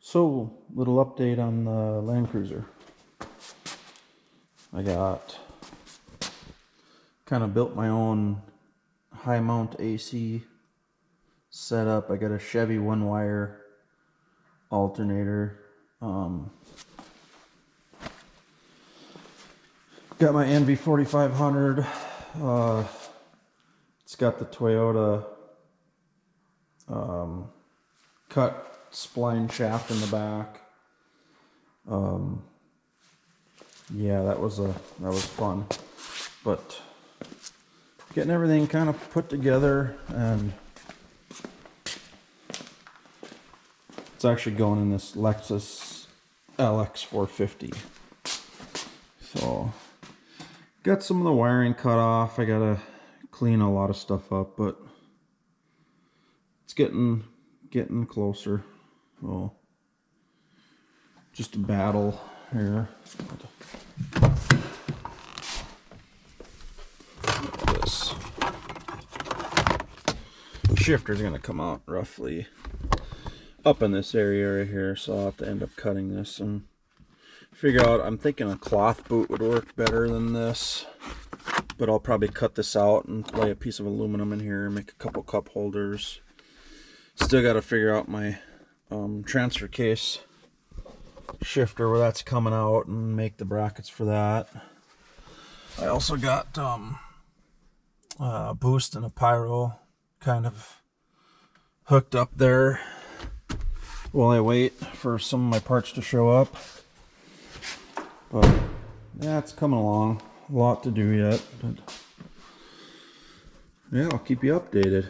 So, little update on the landcruiser. I got kind of built my own high mount AC setup. I got a Chevy one wire alternator. Got my NV4500. It's got the Toyota cut spline shaft in the back. Yeah, that was fun, but getting everything kind of put together, and it's actually going in this Lexus lx450. So got some of the wiring cut off. I gotta clean a lot of stuff up, but it's getting closer. So just a battle here. This shifter's gonna come out roughly up in this area right here, so I'll have to end up cutting this and figure out. I'm thinking a cloth boot would work better than this, but I'll probably cut this out and lay a piece of aluminum in here and make a couple cup holders. Still got to figure out my transfer case shifter, where that's coming out, and make the brackets for that. I also got a boost and a pyro kind of hooked up there while I wait for some of my parts to show up. But yeah, it's coming along. A lot to do yet, but yeah, I'll keep you updated.